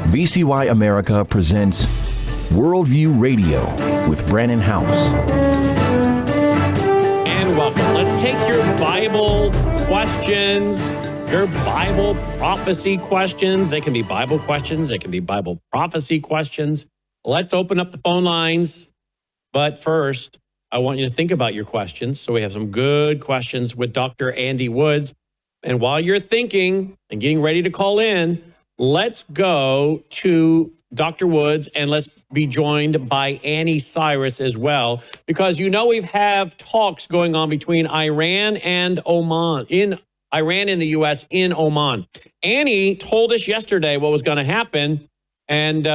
VCY America presents Worldview Radio with Brandon House. And welcome. Let's take your Bible questions, your Bible prophecy questions. They can be Bible questions. They can be Bible prophecy questions. Let's open up the phone lines. But first, I want you to think about your questions. So we have some good questions with Dr. Andy Woods. And while you're thinking and getting ready to call in, let's go to Dr. Woods and let's be joined by Annie Cyrus as well, because you know we have talks going on between Iran and Oman, Iran and the U.S. in Oman. Annie told us yesterday what was going to happen, and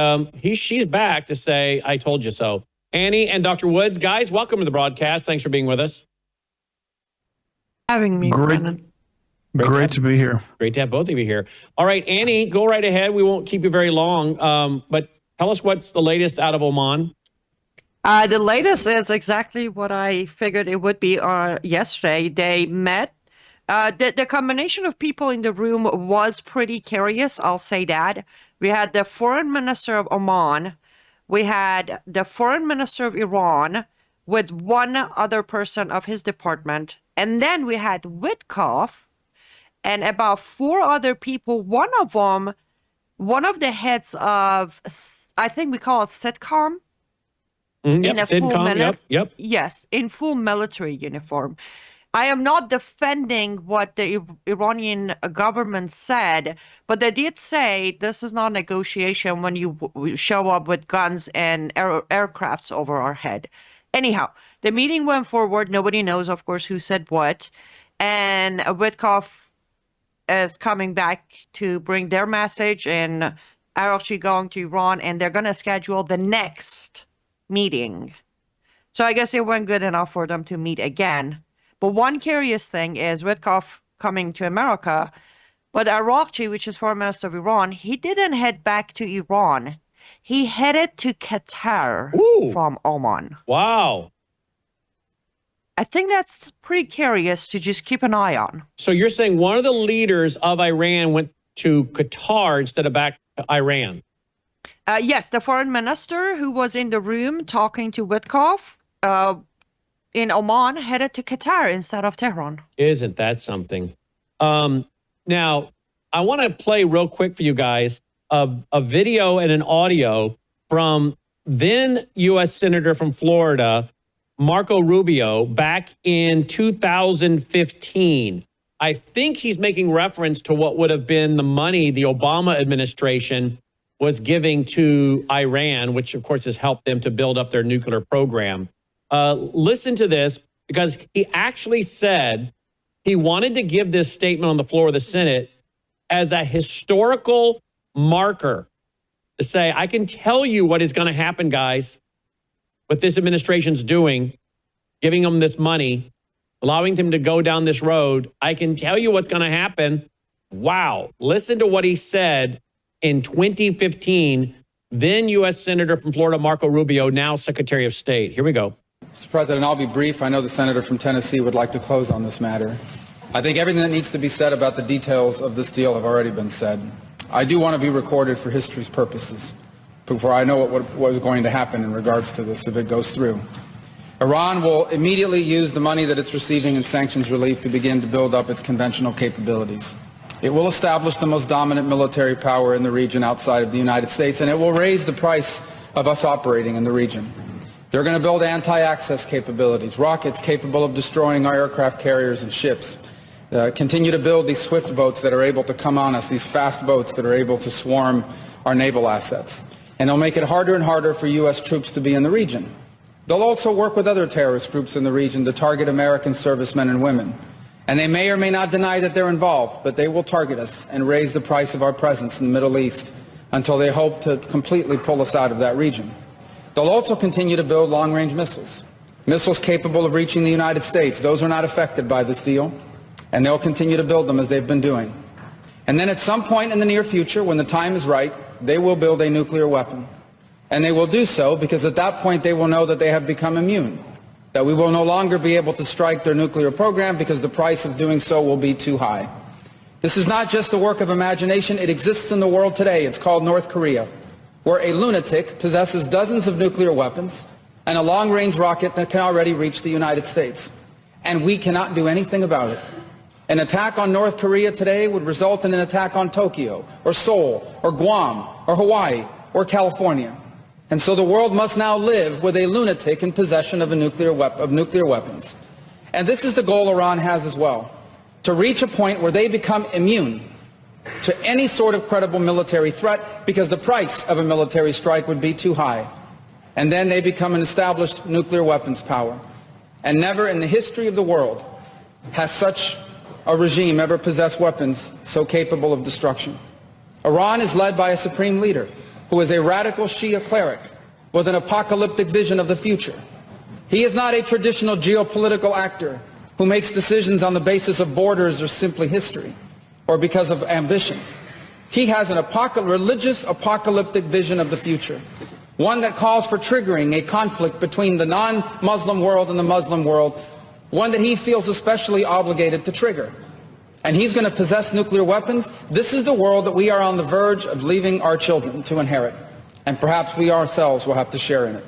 she's back to say, I told you so. Annie and Dr. Woods, guys, welcome to the broadcast. Thanks for being with us. Having me, Brandon. Great to be here. Great to have both of you here. All right, Annie, go right ahead. We won't keep you very long, but tell us what's the latest out of Oman. The latest is exactly what I figured it would be yesterday. They met. The combination of people in the room was pretty curious, I'll say that. We had the foreign minister of Oman. We had the foreign minister of Iran with one other person of his department. And then we had Witkoff and about four other people. One of the heads of, I think we call it sitcom. Yep, sitcom, yep. Yes, in full military uniform. I am not defending what the Iranian government said, but they did say this is not negotiation when you show up with guns and aircrafts over our head. Anyhow, the meeting went forward. Nobody knows, of course, who said what. And Witkoff is coming back to bring their message, and are actually going to Iran, and they're going to schedule the next meeting. So I guess it went good enough for them to meet again. But one curious thing is Witkoff coming to America, but Araghchi, which is foreign minister of Iran, he didn't head back to Iran. He headed to Qatar from Oman. Wow. I think that's pretty curious to just keep an eye on. So you're saying one of the leaders of Iran went to Qatar instead of back to Iran? Yes, the foreign minister who was in the room talking to Witkoff in Oman headed to Qatar instead of Tehran. Isn't that something? Now, I want to play real quick for you guys a video and an audio from then U.S. Senator from Florida, Marco Rubio, back in 2015. I think he's making reference to what would have been the money the Obama administration was giving to Iran, which of course has helped them to build up their nuclear program. Listen to this, because he actually said he wanted to give this statement on the floor of the Senate as a historical marker to say, I can tell you what is going to happen, guys. What this administration's doing, giving them this money, allowing them to go down this road. I can tell you what's going to happen. Wow. Listen to what he said in 2015, then U.S. Senator from Florida, Marco Rubio, now Secretary of State. Here we go. Mr. President, I'll be brief. I know the senator from Tennessee would like to close on this matter. I think everything that needs to be said about the details of this deal have already been said. I do want to be recorded for history's purposes before I know what is going to happen in regards to this if it goes through. Iran will immediately use the money that it's receiving in sanctions relief to begin to build up its conventional capabilities. It will establish the most dominant military power in the region outside of the United States, and it will raise the price of us operating in the region. They're going to build anti-access capabilities, rockets capable of destroying our aircraft carriers and ships, continue to build these swift boats that are able to come on us, these fast boats that are able to swarm our naval assets. And they'll make it harder and harder for U.S. troops to be in the region. They'll also work with other terrorist groups in the region to target American servicemen and women. And they may or may not deny that they're involved, but they will target us and raise the price of our presence in the Middle East until they hope to completely pull us out of that region. They'll also continue to build long-range missiles, missiles capable of reaching the United States. Those are not affected by this deal, and they'll continue to build them as they've been doing. And then at some point in the near future, when the time is right, they will build a nuclear weapon. And they will do so because at that point they will know that they have become immune, that we will no longer be able to strike their nuclear program because the price of doing so will be too high. This is not just a work of imagination. It exists in the world today. It's called North Korea, where a lunatic possesses dozens of nuclear weapons and a long-range rocket that can already reach the United States. And we cannot do anything about it. An attack on North Korea today would result in an attack on Tokyo, or Seoul, or Guam, or Hawaii, or California. And so the world must now live with a lunatic in possession of nuclear weapons. And this is the goal Iran has as well, to reach a point where they become immune to any sort of credible military threat, because the price of a military strike would be too high. And then they become an established nuclear weapons power. And never in the history of the world has such a regime ever possessed weapons so capable of destruction. Iran is led by a supreme leader who is a radical Shia cleric with an apocalyptic vision of the future. He is not a traditional geopolitical actor who makes decisions on the basis of borders or simply history or because of ambitions. He has an religious apocalyptic vision of the future, one that calls for triggering a conflict between the non-Muslim world and the Muslim world, one that he feels especially obligated to trigger. And he's going to possess nuclear weapons. This is the world that we are on the verge of leaving our children to inherit. And perhaps we ourselves will have to share in it.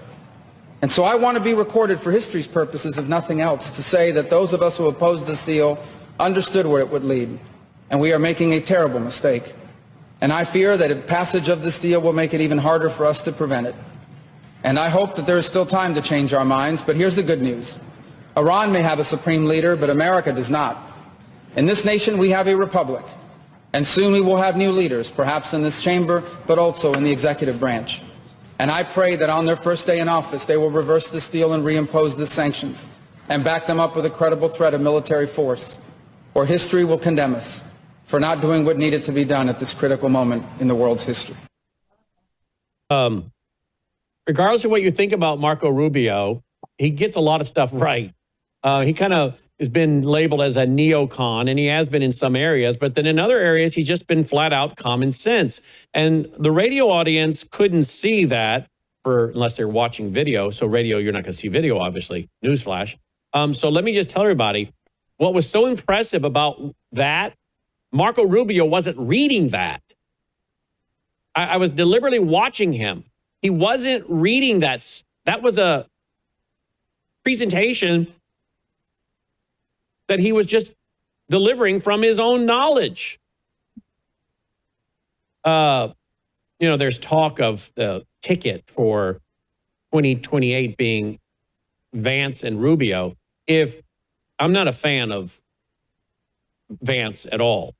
And so I want to be recorded for history's purposes, if nothing else, to say that those of us who opposed this deal understood where it would lead. And we are making a terrible mistake. And I fear that a passage of this deal will make it even harder for us to prevent it. And I hope that there is still time to change our minds. But here's the good news. Iran may have a supreme leader, but America does not. In this nation, we have a republic. And soon we will have new leaders, perhaps in this chamber, but also in the executive branch. And I pray that on their first day in office, they will reverse this deal and reimpose the sanctions and back them up with a credible threat of military force, or history will condemn us for not doing what needed to be done at this critical moment in the world's history. Regardless of what you think about Marco Rubio, he gets a lot of stuff right. He kind of has been labeled as a neocon, and he has been in some areas, but then in other areas, he's just been flat out common sense. And the radio audience couldn't see that unless they're watching video. So radio, you're not going to see video, obviously. Newsflash. So let me just tell everybody what was so impressive about that. Marco Rubio wasn't reading that. I was deliberately watching him. He wasn't reading that. That was a presentation that he was just delivering from his own knowledge. There's talk of the ticket for 2028 being Vance and Rubio. If I'm not a fan of Vance at all.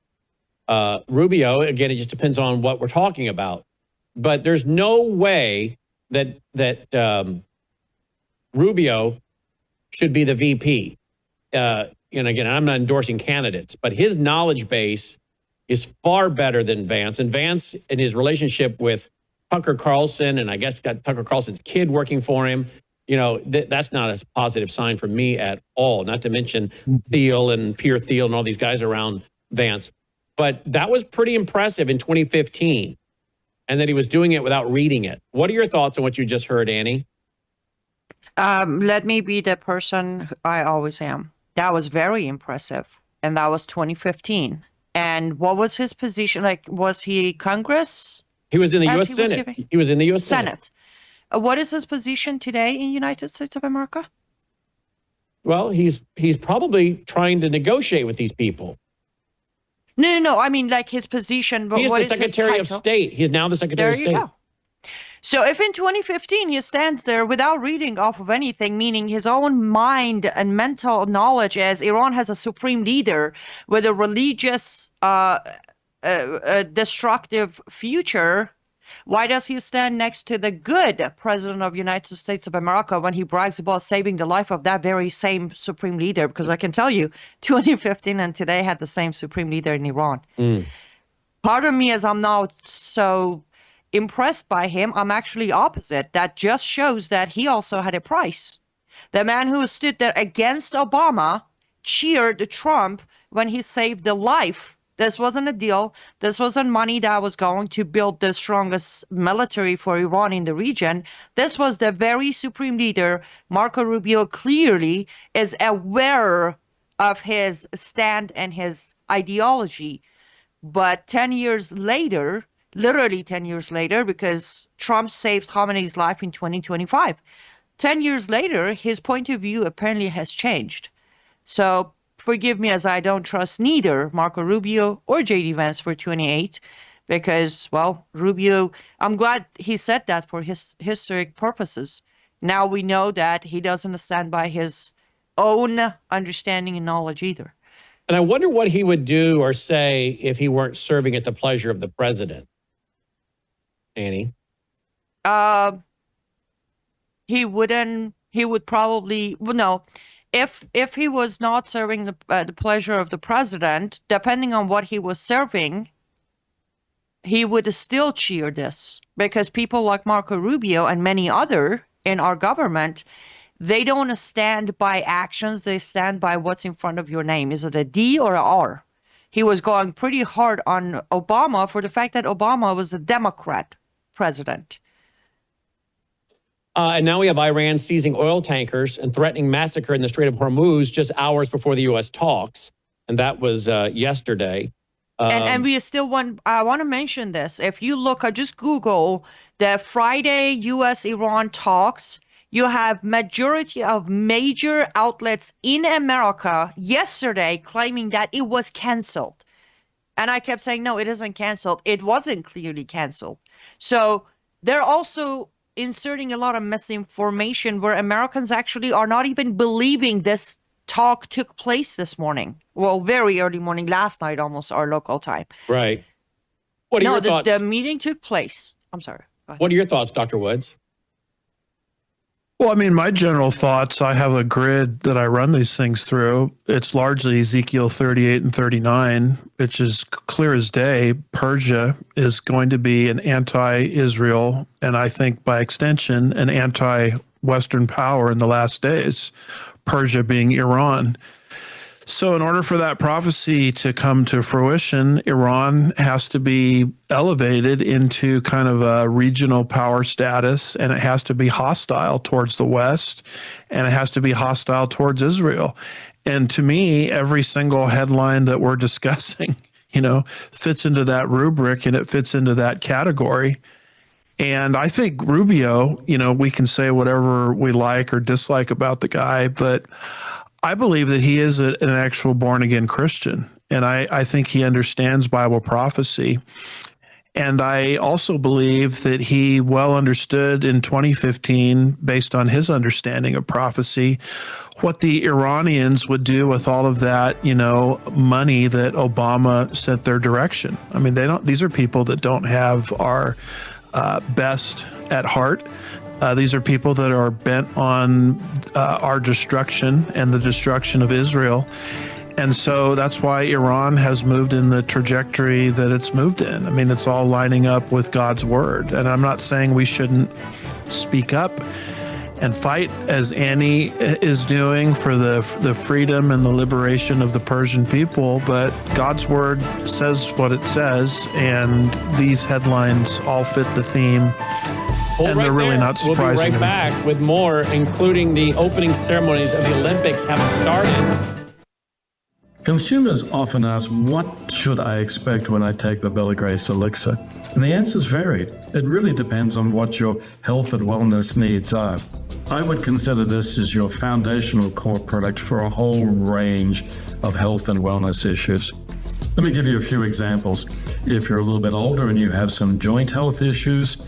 Rubio, again, it just depends on what we're talking about. But there's no way that Rubio should be the VP. And again, I'm not endorsing candidates, but his knowledge base is far better than Vance. And Vance, in his relationship with Tucker Carlson, and I guess got Tucker Carlson's kid working for him, that's not a positive sign for me at all. Not to mention Thiel and Pierre Thiel and all these guys around Vance. But that was pretty impressive in 2015, and that he was doing it without reading it. What are your thoughts on what you just heard, Annie? Let me be the person I always am. That was very impressive. And that was 2015. And what was his position? Like, was he Congress? He was in the U.S. Senate. He was in the U.S. Senate. What is his position today in the United States of America? Well, he's probably trying to negotiate with these people. No. I mean, like his position. He's the Secretary of State. He's now the Secretary of State. There you go. So if in 2015 he stands there without reading off of anything, meaning his own mind and mental knowledge as Iran has a supreme leader with a religious, destructive future, why does he stand next to the good president of the United States of America when he brags about saving the life of that very same supreme leader? Because I can tell you, 2015 and today had the same supreme leader in Iran. Part of me is I'm not so impressed by him. I'm actually opposite. That just shows that he also had a price. The man who stood there against Obama cheered Trump when he saved the life. This wasn't a deal. This wasn't money that was going to build the strongest military for Iran in the region. This was the very supreme leader. Marco Rubio clearly is aware of his stand and his ideology. But 10 years later, literally 10 years later, because Trump saved Khamenei's life in 2025, 10 years later, his point of view apparently has changed. So forgive me as I don't trust neither Marco Rubio or J.D. Vance for 28 because, well, Rubio, I'm glad he said that for historic purposes. Now we know that he doesn't stand by his own understanding and knowledge either. And I wonder what he would do or say if he weren't serving at the pleasure of the president. Annie? He would probably, well, no. If he was not serving the pleasure of the president, depending on what he was serving, he would still cheer this because people like Marco Rubio and many other in our government, they don't stand by actions. They stand by what's in front of your name. Is it a D or a R? He was going pretty hard on Obama for the fact that Obama was a Democrat president. And now we have Iran seizing oil tankers and threatening massacre in the Strait of Hormuz just hours before the U.S. talks. And that was yesterday. And we still want, I want to mention this. If you look, just Google the Friday U.S.-Iran talks, you have majority of major outlets in America yesterday claiming that it was canceled. And I kept saying, no, it isn't canceled. It wasn't clearly canceled. So they're also inserting a lot of misinformation where Americans actually are not even believing this talk took place this morning. Well, very early morning, last night, almost our local time. Right. What are your thoughts? The meeting took place. I'm sorry. What are your thoughts, Dr. Woods? Well, I mean, my general thoughts, I have a grid that I run these things through. It's largely Ezekiel 38 and 39, which is clear as day. Persia is going to be an anti-Israel, and I think by extension, an anti-Western power in the last days, Persia being Iran. So in order for that prophecy to come to fruition, Iran has to be elevated into kind of a regional power status, and it has to be hostile towards the West, and it has to be hostile towards Israel. And to me, every single headline that we're discussing, fits into that rubric and it fits into that category. And I think Rubio, we can say whatever we like or dislike about the guy, but I believe that he is an actual born-again Christian, and I think he understands Bible prophecy. And I also believe that he well understood in 2015, based on his understanding of prophecy, what the Iranians would do with all of that, money that Obama sent their direction. I mean, these are people that don't have our best at heart. These are people that are bent on our destruction and the destruction of Israel. And so that's why Iran has moved in the trajectory that it's moved in. I mean, it's all lining up with God's word. And I'm not saying we shouldn't speak up and fight as Annie is doing for the freedom and the liberation of the Persian people, but God's word says what it says, and these headlines all fit the theme. And they're really not surprising. We'll be right back with more, including the opening ceremonies of the Olympics have started. Consumers often ask, what should I expect when I take the Bella Grace elixir? And the answer's varied. It really depends on what your health and wellness needs are. I would consider this as your foundational core product for a whole range of health and wellness issues. Let me give you a few examples. If you're a little bit older and you have some joint health issues,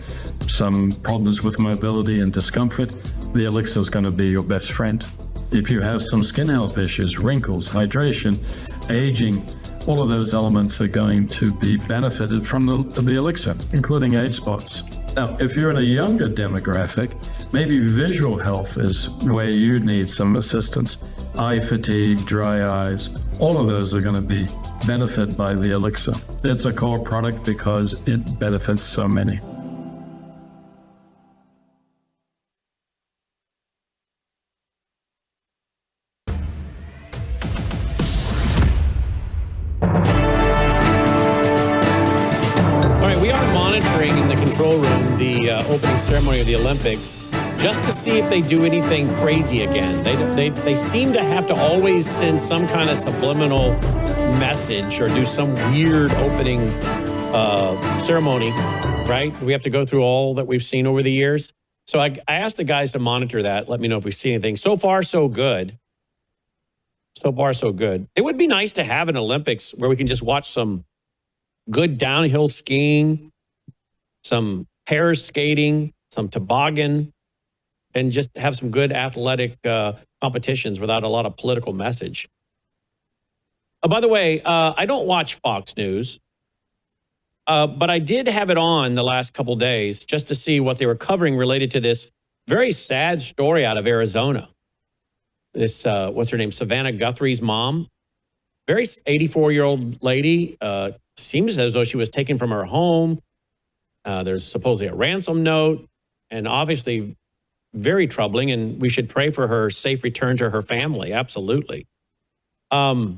some problems with mobility and discomfort, the elixir is going to be your best friend. If you have some skin health issues, wrinkles, hydration, aging, all of those elements are going to be benefited from the elixir, including age spots. Now, if you're in a younger demographic, maybe visual health is where you need some assistance. Eye fatigue, dry eyes, all of those are going to be benefited by the elixir. It's a core product because it benefits so many. Control room, the opening ceremony of the Olympics. just to see if they do anything crazy again. They seem to have to always send some kind of subliminal message or do some weird opening ceremony, right? We have to go through all that we've seen over the years. So I asked the guys to monitor that. Let me know if we see anything. So far, so good. So far, so good. It would be nice to have an Olympics where we can just watch some good downhill skiing, some pair skating, some toboggan, and just have some good athletic competitions without a lot of political message. By the way, I don't watch Fox News, but I did have it on the last couple days just to see what they were covering related to this very sad story out of Arizona. This, what's her name? Savannah Guthrie's mom, very 84-year-old lady, seems as though she was taken from her home. There's supposedly a ransom note, and obviously very troubling, and we should pray for her safe return to her family. Absolutely. But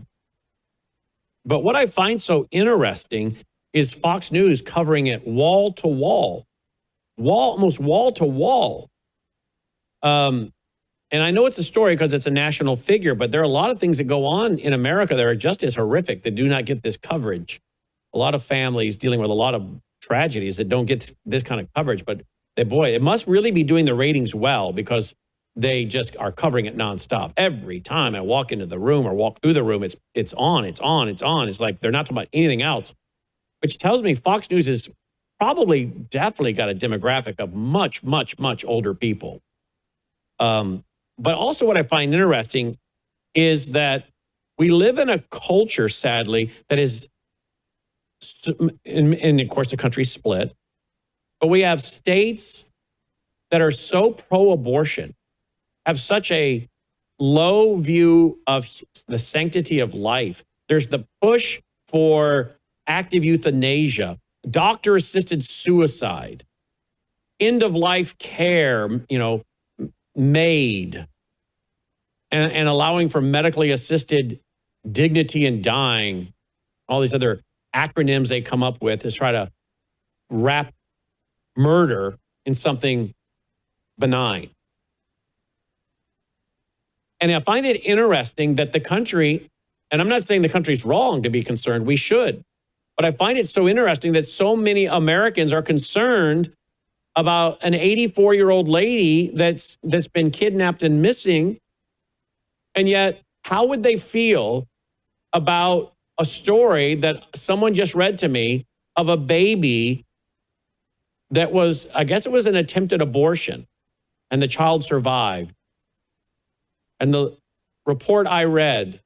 what I find so interesting is Fox News covering it wall to wall, almost wall to wall. And I know it's a story because it's a national figure, but there are a lot of things that go on in America that are just as horrific that do not get this coverage. A lot of families dealing with a lot of tragedies that don't get this kind of coverage, but boy, it must really be doing the ratings well because they just are covering it nonstop. Every time I walk into the room or walk through the room, it's on. It's like they're not talking about anything else, which tells me Fox News is definitely got a demographic of much, much, much older people. But also what I find interesting is that we live in a culture, sadly, that is, and of course the country's split, but we have states that are so pro-abortion, have such a low view of the sanctity of life. There's the push for active euthanasia, doctor-assisted suicide, end-of-life care, MAID, and allowing for medically assisted dignity in dying, all these other acronyms they come up with to try to wrap murder in something benign. And I find it interesting that the country, and I'm not saying the country's wrong to be concerned, we should, but I find it so interesting that so many Americans are concerned about an 84-year-old lady that's been kidnapped and missing. And yet, how would they feel about a story that someone just read to me of a baby that was, I guess it was an attempted abortion, and the child survived. And the report I read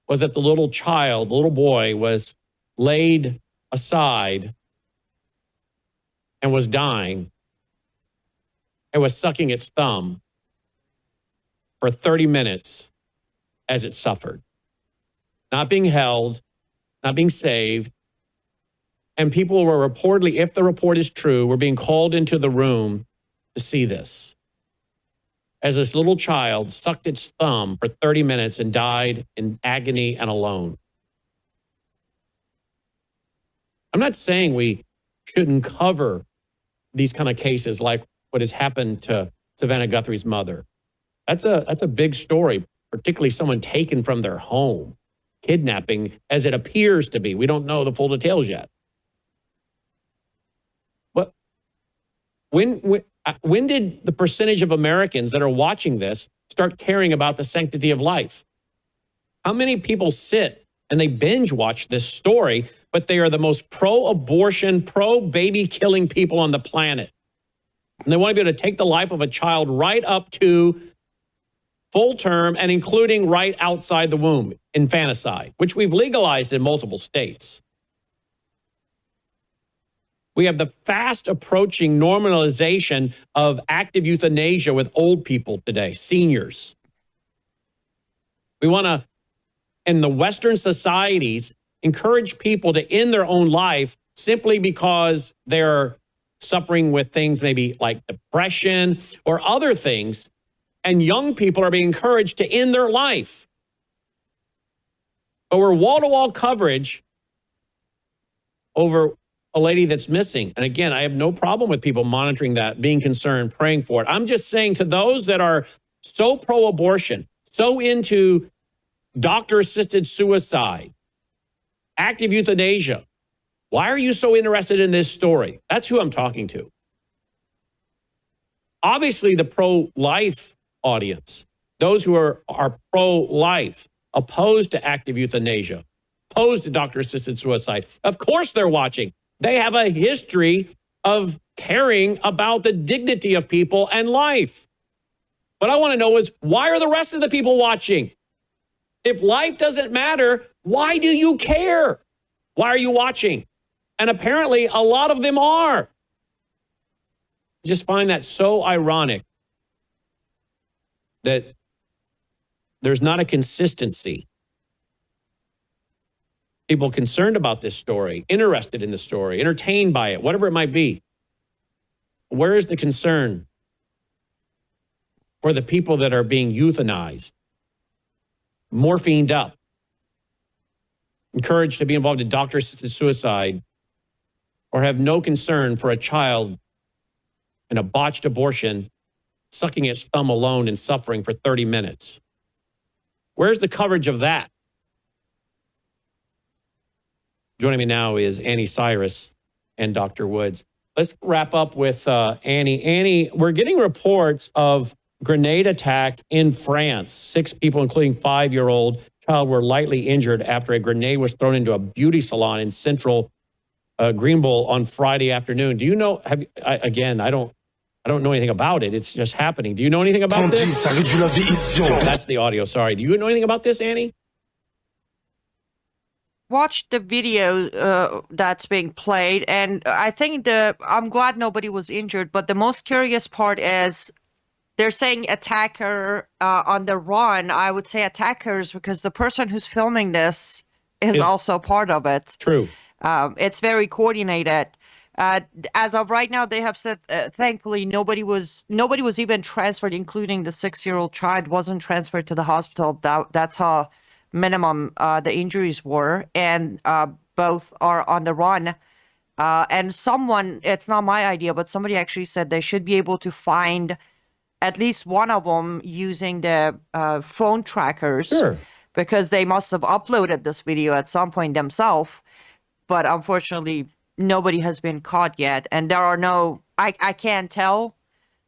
was that the little boy was laid aside and was dying and was sucking its thumb for 30 minutes as it suffered. Not being held, not being saved. And people were reportedly, if the report is true, were being called into the room to see this. As this little child sucked its thumb for 30 minutes and died in agony and alone. I'm not saying we shouldn't cover these kind of cases like what has happened to Savannah Guthrie's mother. That's a big story, particularly someone taken from their home, kidnapping as it appears to be. We don't know the full details yet. But when did the percentage of Americans that are watching this start caring about the sanctity of life? How many people sit and they binge watch this story, but they are the most pro-abortion, pro-baby killing people on the planet? And they want to be able to take the life of a child right up to full term and including right outside the womb, infanticide, which we've legalized in multiple states. We have the fast approaching normalization of active euthanasia with old people today, seniors. We want to, in the Western societies, encourage people to end their own life simply because they're suffering with things maybe like depression or other things. And young people are being encouraged to end their life. But we're wall-to-wall coverage over a lady that's missing. And again, I have no problem with people monitoring that, being concerned, praying for it. I'm just saying to those that are so pro-abortion, so into doctor-assisted suicide, active euthanasia, why are you so interested in this story? That's who I'm talking to. Obviously, the pro-life audience, those who are pro-life, opposed to active euthanasia, opposed to doctor-assisted suicide, of course they're watching. They have a history of caring about the dignity of people and life. What I want to know is, why are the rest of the people watching? If life doesn't matter, why do you care? Why are you watching? And apparently, a lot of them are. I just find that so ironic that there's not a consistency. People concerned about this story, interested in the story, entertained by it, whatever it might be. Where is the concern for the people that are being euthanized, morphined up, encouraged to be involved in doctor-assisted suicide, or have no concern for a child in a botched abortion sucking its thumb alone and suffering for 30 minutes? Where's the coverage of that? Joining me now is Annie Cyrus and Dr. Woods. Let's wrap up with Annie. Annie, we're getting reports of grenade attack in France. 6 people, including 5-year-old child, were lightly injured after a grenade was thrown into a beauty salon in central Greenville on Friday afternoon. Do you know? I don't know anything about it. It's just happening. Do you know anything about this? That's the audio. Sorry. Do you know anything about this, Annie? Watched the video that's being played, and I think I'm glad nobody was injured, but the most curious part is they're saying attacker on the run. I would say attackers because the person who's filming this is also part of it. True. It's very coordinated. As of right now, they have said, thankfully, nobody was even transferred, including the 6-year-old child wasn't transferred to the hospital. That's how minimum the injuries were, and both are on the run. And someone, it's not my idea, but somebody actually said they should be able to find at least one of them using the phone trackers. Sure. Because they must have uploaded this video at some point themselves. But unfortunately, nobody has been caught yet. And there are no, I can't tell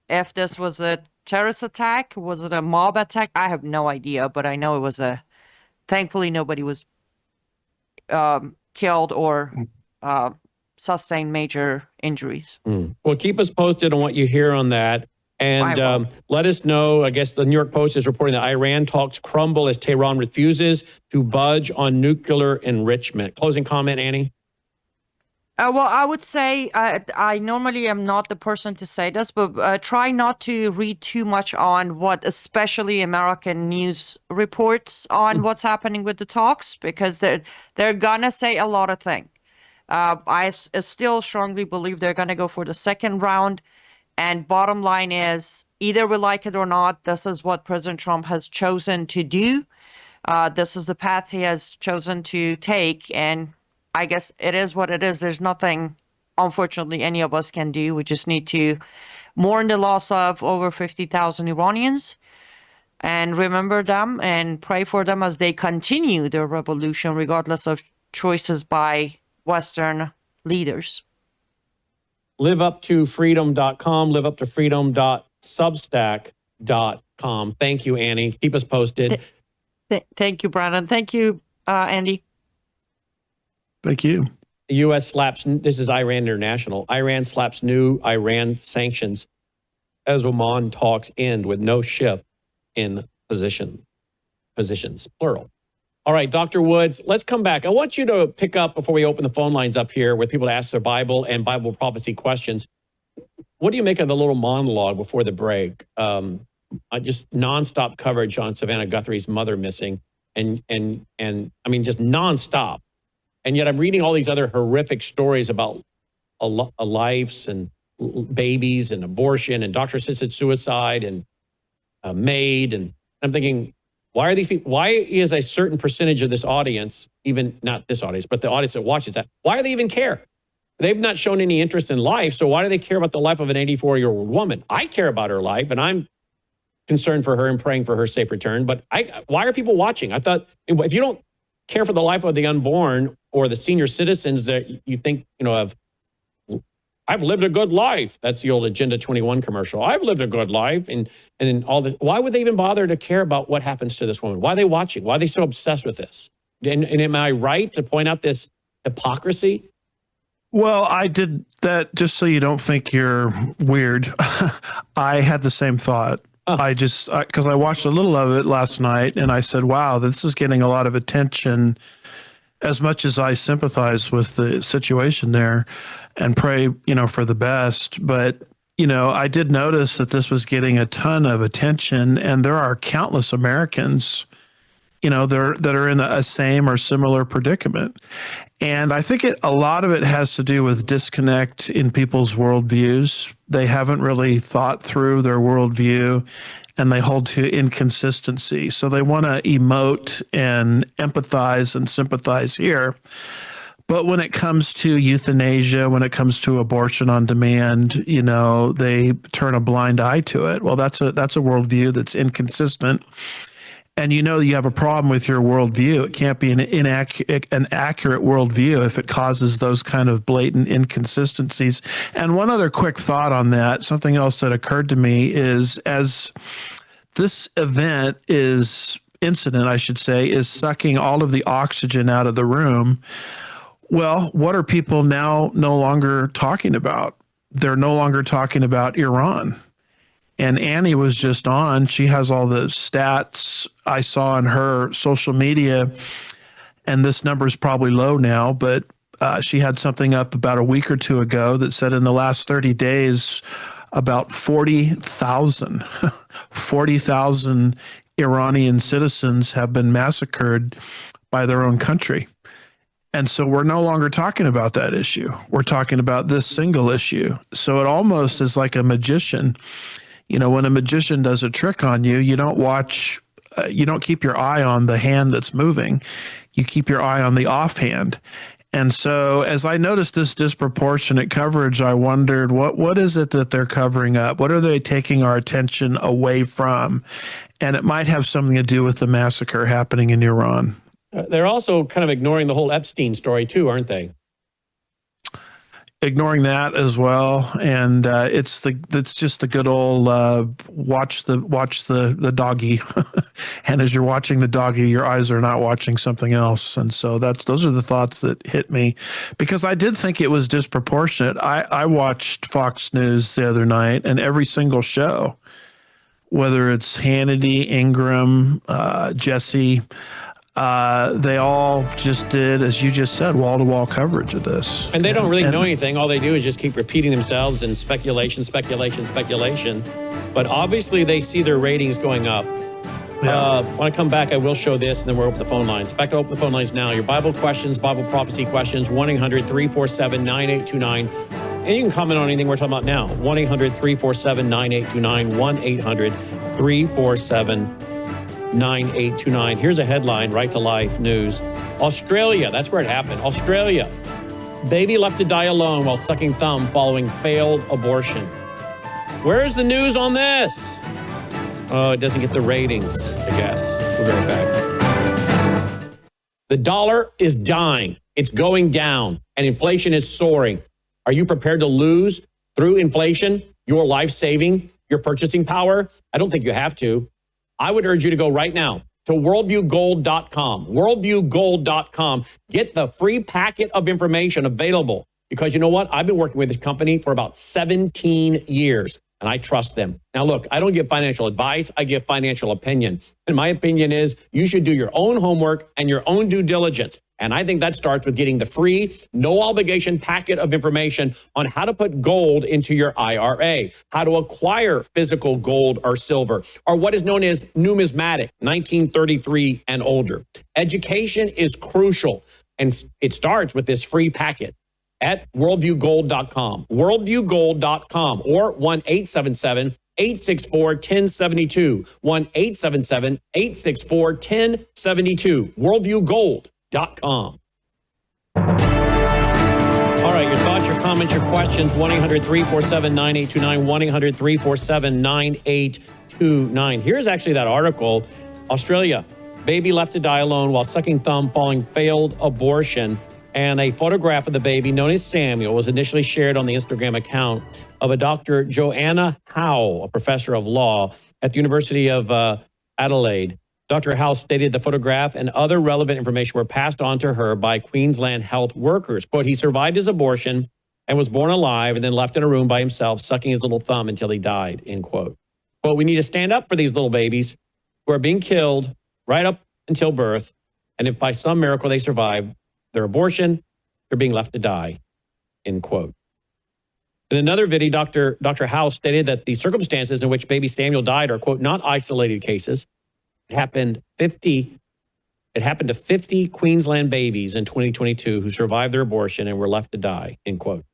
if this was a terrorist attack. Was it a mob attack? I have no idea, but I know it was thankfully nobody was killed or sustained major injuries. Well, keep us posted on what you hear on that. And let us know. I guess the New York Post is reporting that Iran talks crumble as Tehran refuses to budge on nuclear enrichment. Closing comment, Annie? Well, I would say I normally am not the person to say this, but try not to read too much on what especially American news reports on what's happening with the talks, because they're going to say a lot of things. I still strongly believe they're going to go for the second round. And bottom line is, either we like it or not, this is what President Trump has chosen to do. This is the path he has chosen to take. And I guess it is what it is. There's nothing, unfortunately, any of us can do. We just need to mourn the loss of over 50,000 Iranians and remember them and pray for them as they continue their revolution, regardless of choices by Western leaders. LiveUpToFreedom.com, LiveUpToFreedom.substack.com. Thank you, Annie. Keep us posted. Thank you, Brandon. Thank you, Andy. Thank you. The U.S. slaps, this is Iran International, Iran slaps new Iran sanctions as Oman talks end with no shift in positions, plural. All right, Dr. Woods, let's come back. I want you to pick up, before we open the phone lines up here, with people to ask their Bible and Bible prophecy questions. What do you make of the little monologue before the break? Just nonstop coverage on Savannah Guthrie's mother missing, and I mean, just nonstop. And yet I'm reading all these other horrific stories about lives and babies and abortion and doctor-assisted suicide and MAID. And I'm thinking, why are these people, why is a certain percentage of this audience, even not this audience, but the audience that watches that, why do they even care? They've not shown any interest in life, so why do they care about the life of an 84-year-old woman? I care about her life, and I'm concerned for her and praying for her safe return. But why are people watching? I thought, if you don't care for the life of the unborn or the senior citizens that you think, I've lived a good life. That's the old Agenda 21 commercial. I've lived a good life. And all this. Why would they even bother to care about what happens to this woman? Why are they watching? Why are they so obsessed with this? And am I right to point out this hypocrisy? Well, I did that just so you don't think you're weird. I had the same thought. Because I watched a little of it last night and I said, wow, this is getting a lot of attention. As much as I sympathize with the situation there and pray, for the best. But, I did notice that this was getting a ton of attention, and there are countless Americans, that are in a same or similar predicament. And I think a lot of it has to do with disconnect in people's worldviews. They haven't really thought through their worldview, and they hold to inconsistency. So they want to emote and empathize and sympathize here. But when it comes to euthanasia, when it comes to abortion on demand, they turn a blind eye to it. Well, that's a worldview that's inconsistent. And you have a problem with your worldview. It can't be an accurate worldview if it causes those kind of blatant inconsistencies. And one other quick thought on that, something else that occurred to me is, as this incident, I should say, is sucking all of the oxygen out of the room. Well, what are people now no longer talking about? They're no longer talking about Iran. And Annie was just on. She has all the stats I saw on her social media, and this number is probably low now, but she had something up about a week or two ago that said in the last 30 days, about 40,000 Iranian citizens have been massacred by their own country. And so we're no longer talking about that issue. We're talking about this single issue. So it almost is like a magician. When a magician does a trick on you, you don't keep your eye on the hand that's moving. You keep your eye on the offhand. And so as I noticed this disproportionate coverage, I wondered, what is it that they're covering up? What are they taking our attention away from? And it might have something to do with the massacre happening in Iran. They're also kind of ignoring the whole Epstein story too, aren't they? Ignoring that as well, and it's just the good old watch the doggy, and as you're watching the doggy, your eyes are not watching something else, and so those are the thoughts that hit me, because I did think it was disproportionate. I watched Fox News the other night, and every single show, whether it's Hannity, Ingram, Jesse. They all just did, as you just said, wall-to-wall coverage of this. And they don't really know anything. All they do is just keep repeating themselves and speculation. But obviously they see their ratings going up. Yeah. When I come back, I will show this, and then we'll open the phone lines. Back to open the phone lines now. Your Bible questions, Bible prophecy questions, 1-800-347-9829. And you can comment on anything we're talking about now. 1-800-347-9829, 1-800-347-9829. Here's a headline, Right to Life News. Australia, that's where it happened. Australia, baby left to die alone while sucking thumb following failed abortion. Where's the news on this? Oh, it doesn't get the ratings, I guess. We'll be right back. The dollar is dying. It's going down, and inflation is soaring. Are you prepared to lose through inflation your life saving, your purchasing power? I don't think you have to. I would urge you to go right now to worldviewgold.com. Worldviewgold.com. Get the free packet of information available, because you know what? I've been working with this company for about 17 years, and I trust them. Now, look, I don't give financial advice. I give financial opinion. And my opinion is you should do your own homework and your own due diligence. And I think that starts with getting the free, no obligation packet of information on how to put gold into your IRA, how to acquire physical gold or silver, or what is known as numismatic, 1933 and older. Education is crucial, and it starts with this free packet at worldviewgold.com, worldviewgold.com, or 1-877-864-1072, 1-877-864-1072, worldviewgold.com. All right, your thoughts, your your comments, your questions. 1-800-347-9829. 1-800-347-9829. Here's actually that article. Australia, baby left to die alone while sucking thumb following failed abortion. And a photograph of the baby, known as Samuel, was initially shared on the Instagram account of a Dr. Joanna Howe, a professor of law at the University of Adelaide. Dr. Howe stated the photograph and other relevant information were passed on to her by Queensland health workers. Quote, he survived his abortion and was born alive and then left in a room by himself, sucking his little thumb until he died, end quote. Quote, we need to stand up for these little babies who are being killed right up until birth. And if by some miracle they survive their abortion, they're being left to die, end quote. In another video, Dr. Howe stated that the circumstances in which baby Samuel died are, quote, not isolated cases. It happened to 50 Queensland babies in 2022 who survived their abortion and were left to die, end quote.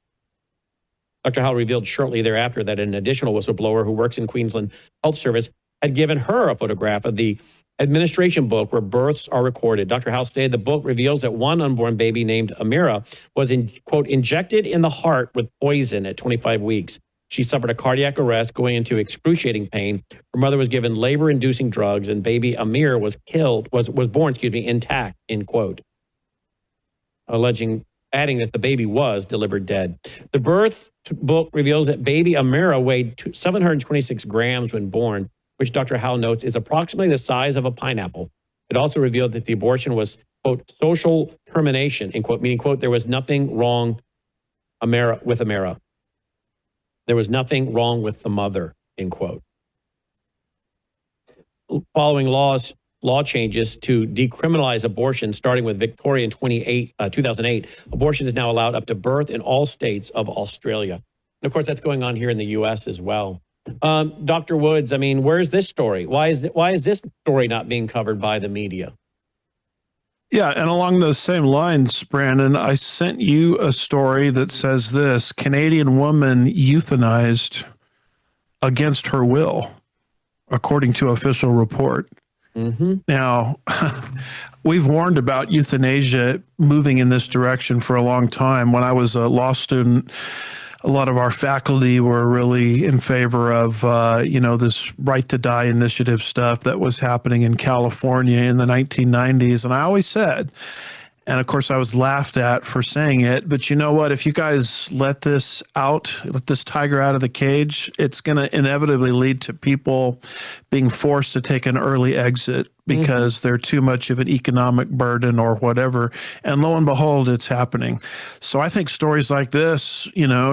Dr. Howe revealed shortly thereafter that an additional whistleblower who works in Queensland Health Service had given her a photograph of the administration book where births are recorded. Dr. Howe stated the book reveals that one unborn baby named Amira was, quote, injected in the heart with poison at 25 weeks. She suffered a cardiac arrest, going into excruciating pain. Her mother was given labor-inducing drugs, and baby Amir was born intact, end quote. Adding that the baby was delivered dead. The birth book reveals that baby Amira weighed 726 grams when born, which Dr. Howe notes is approximately the size of a pineapple. It also revealed that the abortion was, quote, social termination, end quote, meaning, quote, there was nothing wrong with Amira. There was nothing wrong with the mother, end quote. Following law changes to decriminalize abortion, starting with Victoria in 2008, abortion is now allowed up to birth in all states of Australia. And of course, that's going on here in the U.S. as well. Dr. Woods, I mean, where's this story? Why is this story not being covered by the media? Yeah, and along those same lines, Brandon, I sent you a story that says this: Canadian woman euthanized against her will, according to official report. Mm-hmm. Now, we've warned about euthanasia moving in this direction for a long time. When I was a law student, a lot of our faculty were really in favor of, this right to die initiative stuff that was happening in California in the 1990s. And I always said, and of course I was laughed at for saying it, but you know what? If you guys let this tiger out of the cage, it's going to inevitably lead to people being forced to take an early exit because they're too much of an economic burden or whatever. And lo and behold, it's happening. So I think stories like this,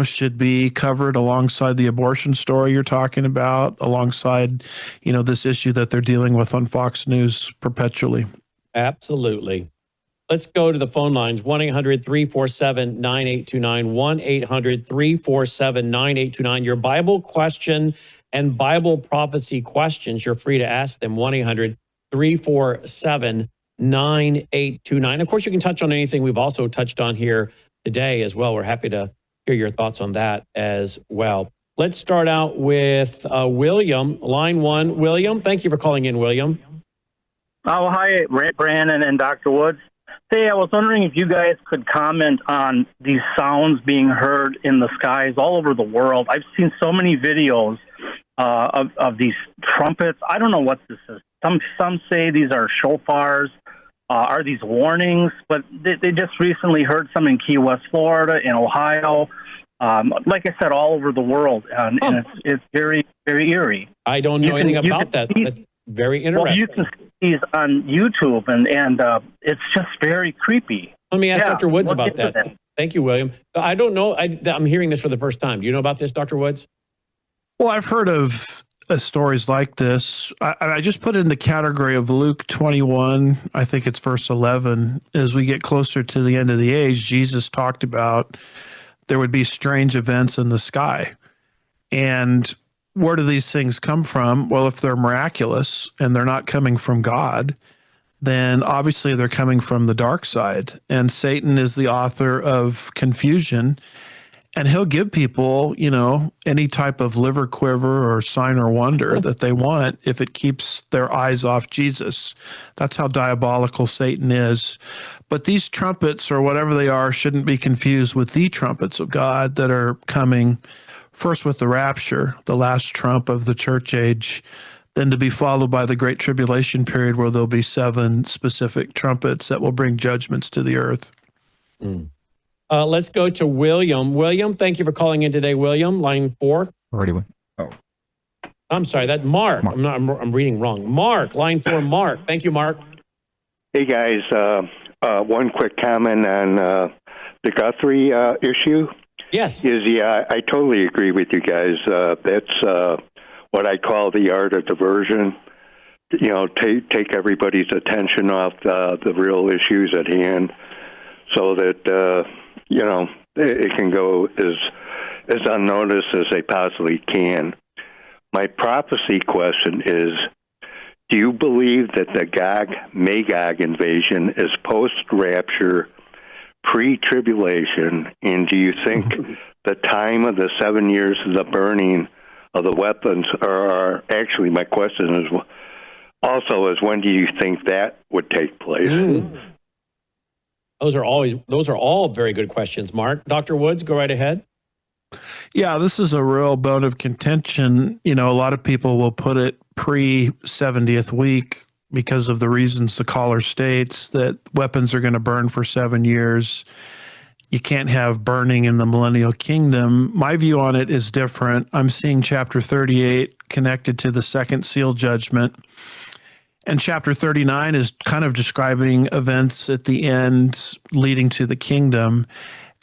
should be covered alongside the abortion story you're talking about, alongside, this issue that they're dealing with on Fox News perpetually. Absolutely. Let's go to the phone lines, 1-800-347-9829, 1-800-347-9829. Your Bible question and Bible prophecy questions, you're free to ask them, 1-800-347-9829. Of course, you can touch on anything we've also touched on here today as well. We're happy to hear your thoughts on that as well. Let's start out with William, line one. William, thank you for calling in, William. Oh, hi, Brandon and Dr. Woods. Hey, I was wondering if you guys could comment on these sounds being heard in the skies all over the world. I've seen so many videos of these trumpets. I don't know what this is. Some say these are shofars. Are these warnings? But they just recently heard some in Key West, Florida, in Ohio. Like I said, all over the world. And it's very, very eerie. I don't know anything about that. That's very interesting. Well, you can see these on YouTube, and it's just very creepy. Let me ask Dr. Woods about that. Thank you, William. I don't know. I'm hearing this for the first time. Do you know about this, Dr. Woods? Well, I've heard of stories like this. I just put it in the category of Luke 21. I think it's verse 11. As we get closer to the end of the age, Jesus talked about there would be strange events in the sky. And where do these things come from? Well, if they're miraculous and they're not coming from God, then obviously they're coming from the dark side. And Satan is the author of confusion. And he'll give people, any type of liver quiver or sign or wonder that they want if it keeps their eyes off Jesus. That's how diabolical Satan is. But these trumpets, or whatever they are, shouldn't be confused with the trumpets of God that are coming first with the rapture, the last trump of the church age, then to be followed by the great tribulation period where there'll be 7 specific trumpets that will bring judgments to the earth. Let's go to William. William, thank you for calling in today, William. Line 4. Already went. Oh, I'm sorry, that Mark. I'm reading wrong. Mark, line 4, Mark. Thank you, Mark. Hey, guys. One quick comment on the Guthrie issue. Yes. I totally agree with you guys. That's what I call the art of diversion. You know, take everybody's attention off the real issues at hand so that, you know, it can go as unnoticed as they possibly can. My prophecy question is, do you believe that the Gog-Magog invasion is post-rapture, pre-tribulation, and do you think the time of the 7 years of the burning of the weapons are actually, my question is also is when do you think that would take place? Those are all very good questions, Mark. Dr. Woods, go right ahead. Yeah, this is a real bone of contention. You know, a lot of people will put it pre-70th week because of the reasons the caller states, that weapons are going to burn for 7 years. You can't have burning in the millennial kingdom. My view on it is different. I'm seeing chapter 38 connected to the second seal judgment. And chapter 39 is kind of describing events at the end leading to the kingdom,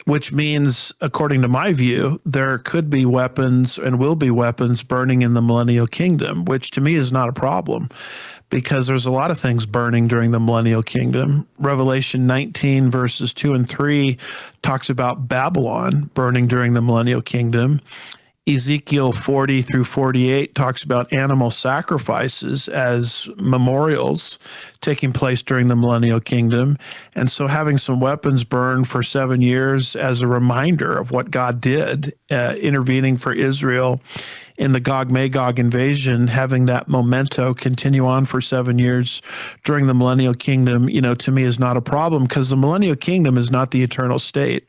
which means, according to my view, there could be weapons and will be weapons burning in the millennial kingdom, which to me is not a problem because there's a lot of things burning during the millennial kingdom. Revelation 19 verses 2 and 3 talks about Babylon burning during the millennial kingdom. Ezekiel 40 through 48 talks about animal sacrifices as memorials taking place during the millennial kingdom. And so having some weapons burn for 7 years as a reminder of what God did, intervening for Israel in the Gog-Magog invasion, having that memento continue on for 7 years during the millennial kingdom, you know, to me is not a problem because the millennial kingdom is not the eternal state.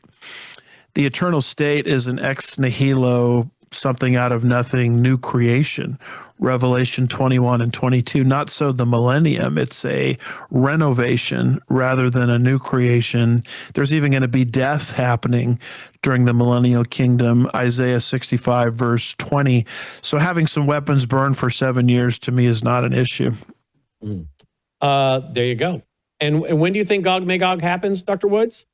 The eternal state is an ex nihilo, something out of nothing, new creation. Revelation 21 and 22, not so the millennium. It's a renovation rather than a new creation. There's even going to be death happening during the millennial kingdom, Isaiah 65 verse 20. So having some weapons burn for 7 years to me is not an issue. There you go. And when do you think Gog-Magog happens, Dr. Woods?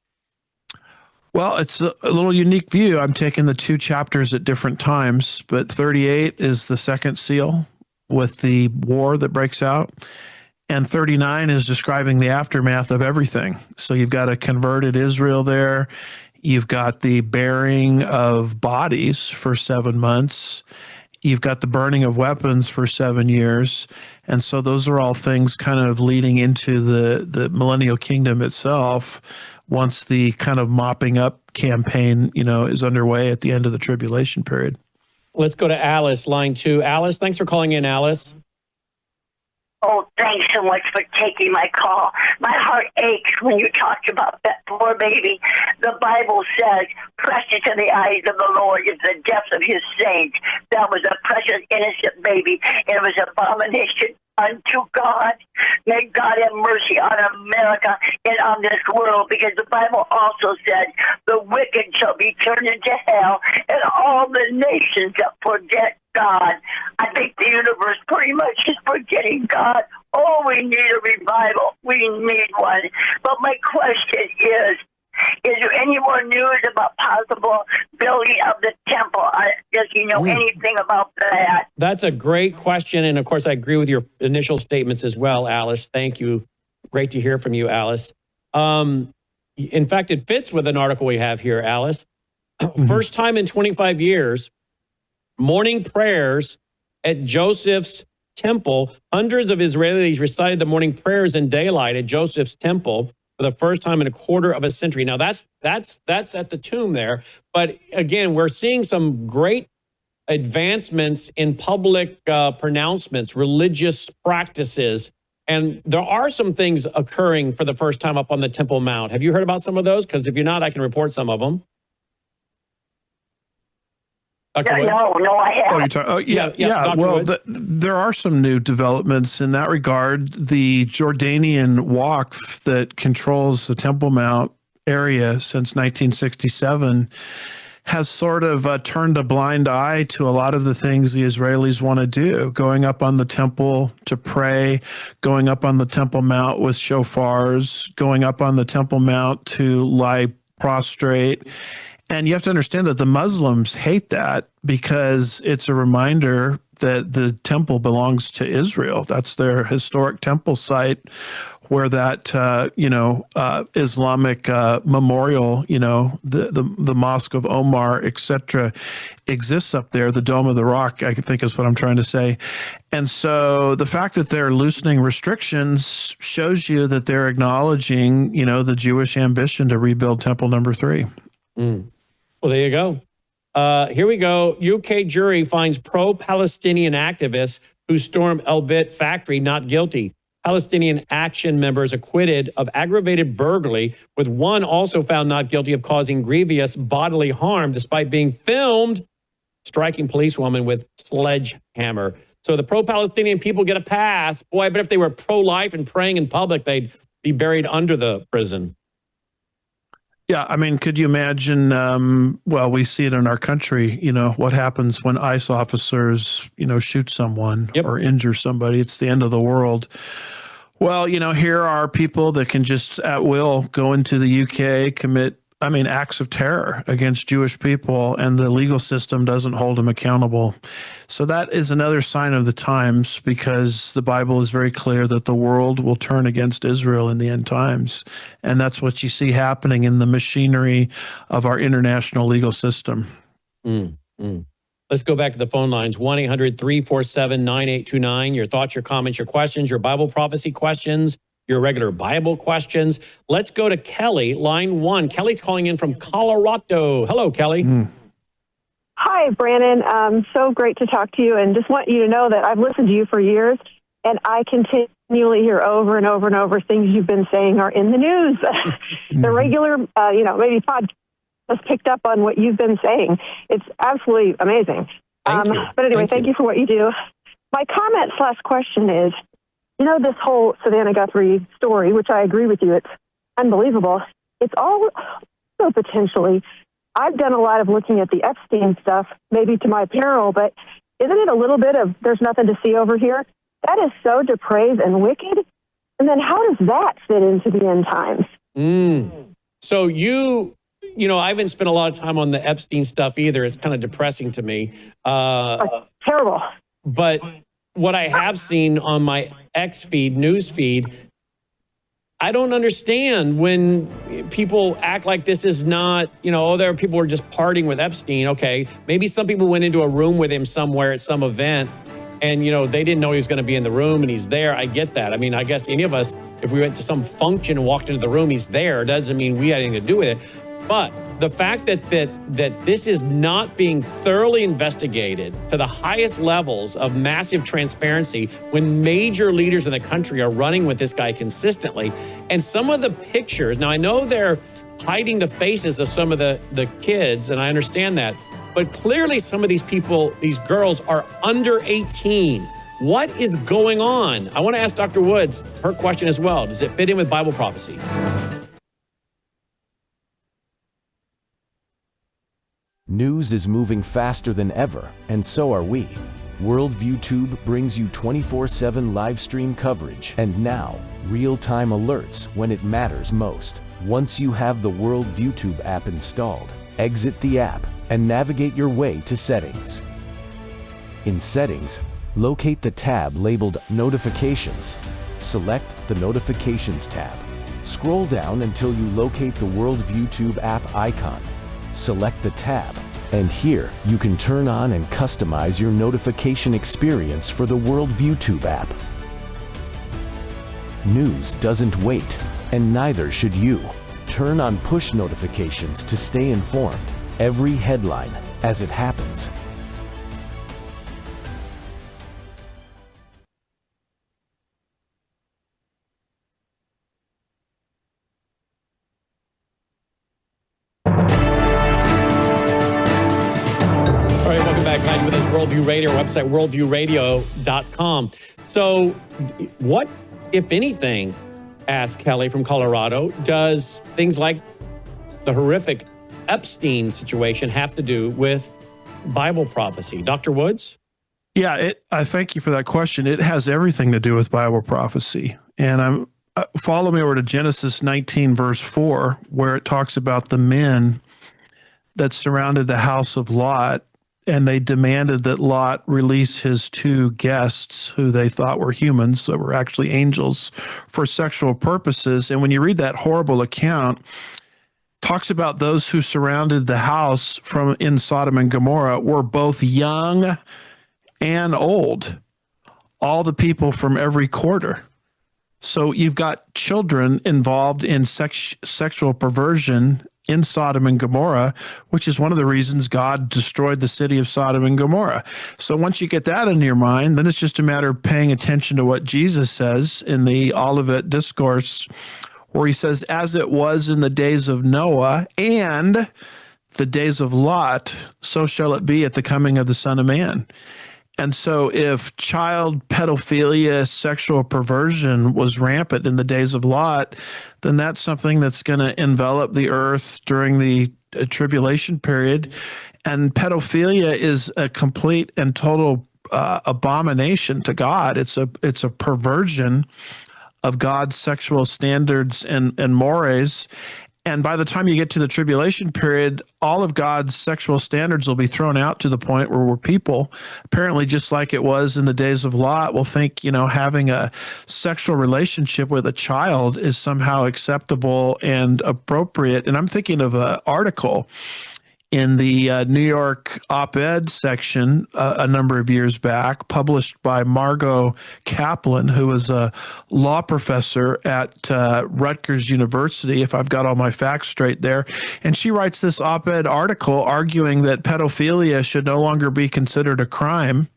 Well, it's a little unique view. I'm taking the 2 chapters at different times, but 38 is the second seal with the war that breaks out. And 39 is describing the aftermath of everything. So you've got a converted Israel there. You've got the burying of bodies for 7 months. You've got the burning of weapons for 7 years. And so those are all things kind of leading into the millennial kingdom itself, once the kind of mopping up campaign, you know, is underway at the end of the tribulation period. Let's go to Alice, line 2. Alice, thanks for calling in, Alice. Oh, thanks so much for taking my call. My heart aches when you talk about that poor baby. The Bible says, precious in the eyes of the Lord is the death of his saints. That was a precious, innocent baby, and it was an abomination unto God. May God have mercy on America and on this world, because the Bible also said the wicked shall be turned into hell, and all the nations that forget God. I think the universe pretty much is forgetting God. Oh, we need a revival. We need one. But my question is there any more news about possible building of the temple? Does he know anything about that? That's a great question. And of course, I agree with your initial statements as well, Alice. Thank you. Great to hear from you, Alice. In fact, it fits with an article we have here, Alice. First time in 25 years, morning prayers at Joseph's temple. Hundreds of Israelis recited the morning prayers in daylight at Joseph's temple for the first time in a quarter of a century. Now, that's at the tomb there. But again, we're seeing some great advancements in public pronouncements, religious practices And there are some things occurring for the first time up on the Temple Mount. Have you heard about some of those? Because if you're not, I can report some of them. Dr. Woods? No, I haven't. Dr. Well, Woods? there are some new developments in that regard. The Jordanian Waqf that controls the Temple Mount area since 1967 has sort of turned a blind eye to a lot of the things the Israelis want to do, going up on the temple to pray, going up on the Temple Mount with shofars, going up on the Temple Mount to lie prostrate. And you have to understand that the Muslims hate that because it's a reminder that the temple belongs to Israel. That's their historic temple site where that, Islamic memorial, the Mosque of Omar, etc., exists up there. The Dome of the Rock, I think is what I'm trying to say. And so the fact that they're loosening restrictions shows you that they're acknowledging, the Jewish ambition to rebuild Temple number 3. Mm. Well, there you go. Here we go. UK jury finds pro-Palestinian activists who stormed Elbit factory not guilty. Palestinian Action members acquitted of aggravated burglary, with one also found not guilty of causing grievous bodily harm despite being filmed striking policewoman with sledgehammer. So the pro-Palestinian people get a pass. Boy, I bet if they were pro-life and praying in public, they'd be buried under the prison. Yeah, I mean, could you imagine, we see it in our country, what happens when ICE officers, shoot someone or injure somebody? It's the end of the world. Well, here are people that can just at will go into the UK, commit, acts of terror against Jewish people, and the legal system doesn't hold them accountable. So that is another sign of the times, because the Bible is very clear that the world will turn against Israel in the end times. And that's what you see happening in the machinery of our international legal system. Let's go back to the phone lines, 1-800-347-9829. Your thoughts, your comments, your questions, your Bible prophecy questions, your regular Bible questions. Let's go to Kelly, line 1. Kelly's calling in from Colorado. Hello, Kelly. Hi, Brandon. So great to talk to you, and just want you to know that I've listened to you for years, and I continually hear over and over and over things you've been saying are in the news. The regular, maybe podcast has picked up on what you've been saying. It's absolutely amazing. But anyway, thank you for what you do. My comment/question is, this whole Savannah Guthrie story, which I agree with you, it's unbelievable. It's also potentially, I've done a lot of looking at the Epstein stuff, maybe to my peril, but isn't it a little bit of there's nothing to see over here? That is so depraved and wicked. And then how does that fit into the end times? So I haven't spent a lot of time on the Epstein stuff either. It's kind of depressing to me. Terrible. But what I have seen on my X feed, news feed, I don't understand when people act like this is not, there are people who are just partying with Epstein. Okay, maybe some people went into a room with him somewhere at some event and, they didn't know he was going to be in the room and he's there. I get that. I mean, I guess any of us, if we went to some function and walked into the room, he's there, doesn't mean we had anything to do with it. But the fact that this is not being thoroughly investigated to the highest levels of massive transparency when major leaders in the country are running with this guy consistently. And some of the pictures, now I know they're hiding the faces of some of the kids, and I understand that, but clearly some of these people, these girls are under 18. What is going on? I want to ask Dr. Woods her question as well. Does it fit in with Bible prophecy? News is moving faster than ever, and so are we. Worldview Tube brings you 24/7 live stream coverage and now real-time alerts when it matters most. Once you have the Worldview Tube app installed, exit the app and navigate your way to Settings. In Settings, locate the tab labeled Notifications. Select the Notifications tab. Scroll down until you locate the Worldview Tube app icon. Select the tab, and here you can turn on and customize your notification experience for the Worldview Tube app. News doesn't wait, and neither should you. Turn on push notifications to stay informed. Every headline as it happens. Worldview Radio, website worldviewradio.com. So what, if anything, asked Kelly from Colorado, does things like the horrific Epstein situation have to do with Bible prophecy? Dr. Woods? Yeah, I thank you for that question. It has everything to do with Bible prophecy. And follow me over to Genesis 19, verse 4, where it talks about the men that surrounded the house of Lot, and they demanded that Lot release his two guests, who they thought were humans, that were actually angels, for sexual purposes. And when you read that horrible account, talks about those who surrounded the house in Sodom and Gomorrah were both young and old, all the people from every quarter. So you've got children involved in sexual perversion in Sodom and Gomorrah, which is one of the reasons God destroyed the city of Sodom and Gomorrah. So once you get that into your mind, then it's just a matter of paying attention to what Jesus says in the Olivet Discourse, where he says, as it was in the days of Noah and the days of Lot, so shall it be at the coming of the Son of Man. And so if child pedophilia, sexual perversion was rampant in the days of Lot, then that's something that's going to envelop the earth during the tribulation period. And pedophilia is a complete and total abomination to God. It's a perversion of God's sexual standards and mores. And by the time you get to the tribulation period, all of God's sexual standards will be thrown out to the point where people, apparently just like it was in the days of Lot, will think, having a sexual relationship with a child is somehow acceptable and appropriate. And I'm thinking of an article in the New York op-ed section a number of years back, published by Margot Kaplan, who is a law professor at Rutgers University, if I've got all my facts straight there. And she writes this op-ed article arguing that pedophilia should no longer be considered a crime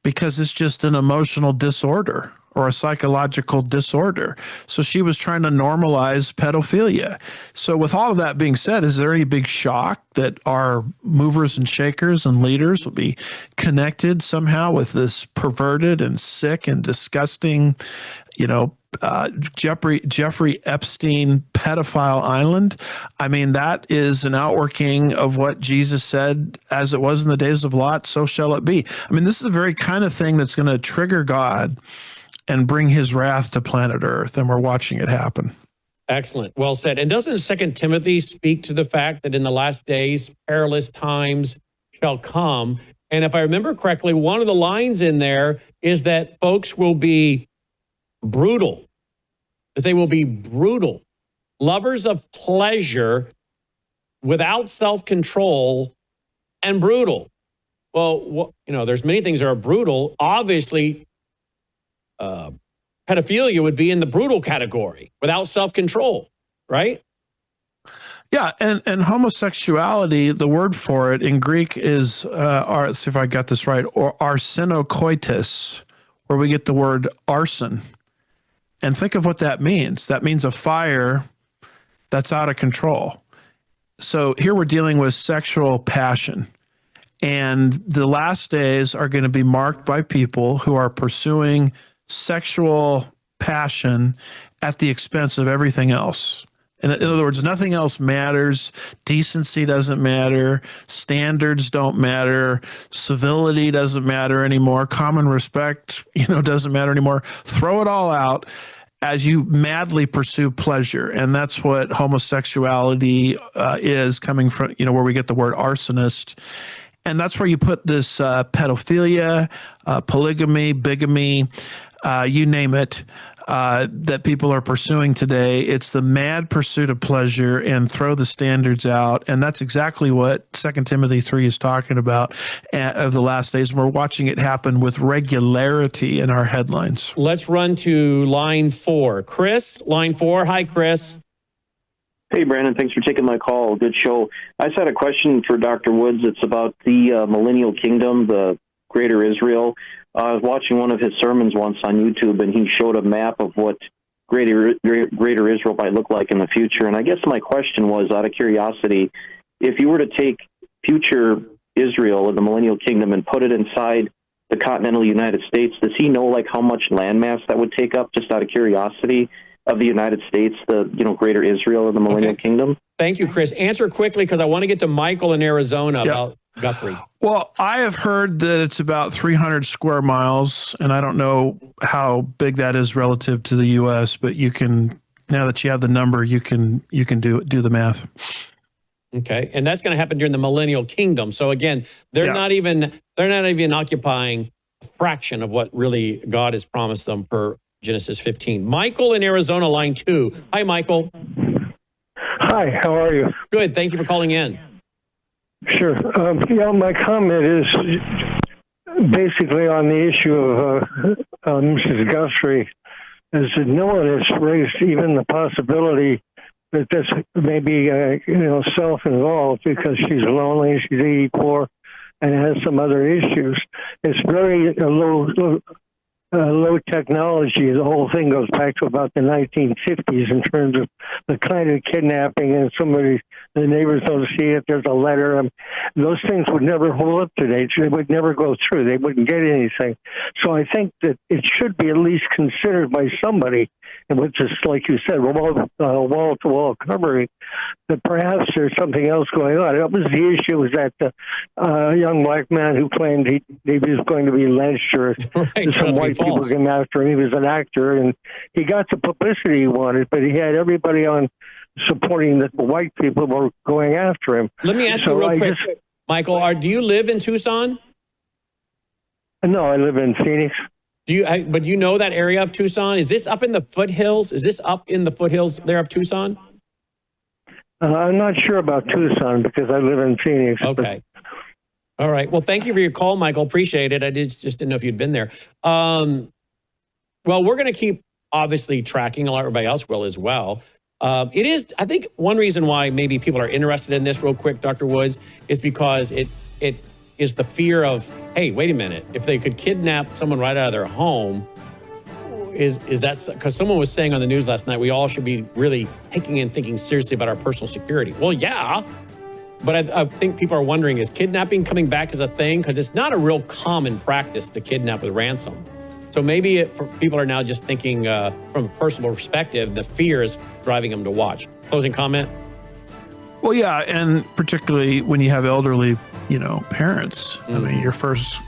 because it's just an emotional disorder or a psychological disorder. So she was trying to normalize pedophilia. So with all of that being said, is there any big shock that our movers and shakers and leaders will be connected somehow with this perverted and sick and disgusting, Jeffrey Epstein pedophile island? I mean, that is an outworking of what Jesus said, as it was in the days of Lot, so shall it be. I mean, this is the very kind of thing that's going to trigger God and bring his wrath to planet Earth, and we're watching it happen. Excellent. Well said. And doesn't 2 Timothy speak to the fact that in the last days, perilous times shall come? And if I remember correctly, one of the lines in there is that folks will be brutal, that they will be brutal, lovers of pleasure without self-control, and brutal. Well, there's many things that are brutal. Obviously, pedophilia would be in the brutal category, without self-control, right? Yeah, and homosexuality, the word for it in Greek is, let's see if I got this right, or arsenokoitis, where we get the word arson. And think of what that means. That means a fire that's out of control. So here we're dealing with sexual passion. And the last days are going to be marked by people who are pursuing sexual passion at the expense of everything else. In other words, nothing else matters. Decency doesn't matter. Standards don't matter. Civility doesn't matter anymore. Common respect, doesn't matter anymore. Throw it all out as you madly pursue pleasure. And that's what homosexuality is, coming from, where we get the word arsonist. And that's where you put this pedophilia, polygamy, bigamy, you name it, that people are pursuing today. It's the mad pursuit of pleasure and throw the standards out. And that's exactly what 2 Timothy 3 is talking about of the last days. And we're watching it happen with regularity in our headlines. Let's run to line 4. Chris, line 4. Hi, Chris. Hey, Brandon. Thanks for taking my call. Good show. I just had a question for Dr. Woods. It's about the millennial kingdom, the greater Israel. I was watching one of his sermons once on YouTube, and he showed a map of what greater Israel might look like in the future. And I guess my question was, out of curiosity, if you were to take future Israel and the millennial kingdom and put it inside the continental United States, does he know like how much landmass that would take up, just out of curiosity, of the United States, the greater Israel and the millennial kingdom? Thank you, Chris. Answer quickly, because I want to get to Michael in Arizona about Guthrie. Well, I have heard that it's about 300 square miles, and I don't know how big that is relative to the U.S., but you can, now that you have the number, you can do the math. Okay, and that's going to happen during the millennial kingdom. So again, they're not even occupying a fraction of what really God has promised them per Genesis 15. Michael in Arizona, line 2. Hi, Michael. Hi, how are you? Good. Thank you for calling in. Sure. My comment is basically on the issue of Mrs. Guthrie, is that no one has raised even the possibility that this may be, self-involved, because she's lonely, she's 84, and has some other issues. It's very low technology. The whole thing goes back to about the 1950s in terms of the kind of kidnapping, and the neighbors don't see it. There's a letter. Those things would never hold up today. They would never go through. They wouldn't get anything. So I think that it should be at least considered by somebody, and which is, like you said, wall-to-wall covering, that perhaps there's something else going on. That was the issue, was that the young black man who claimed he was going to be lynched, or some white people came after him. He was an actor, and he got the publicity he wanted, but he had everybody on supporting that the white people were going after him. Let me ask you real quick, Michael, do you live in Tucson? No, I live in Phoenix. But do you know that area of Tucson? Is this up in the foothills? Is this up in the foothills there of Tucson? I'm not sure about Tucson because I live in Phoenix. Okay. All right. Well, thank you for your call, Michael. Appreciate it. I just didn't know if you'd been there. Well, we're going to keep obviously tracking, everybody else will as well. It is, I think, one reason why maybe people are interested in this real quick, Dr. Woods, is because it is the fear of, hey, wait a minute, if they could kidnap someone right out of their home, is that, because someone was saying on the news last night, we all should be really taking and thinking seriously about our personal security. Well, yeah, but I think people are wondering, is kidnapping coming back as a thing? Because it's not a real common practice to kidnap with ransom. So maybe people are now just thinking from a personal perspective, the fear is driving them to watch. Closing comment? Well, yeah, and particularly when you have elderly, parents. I mean, your first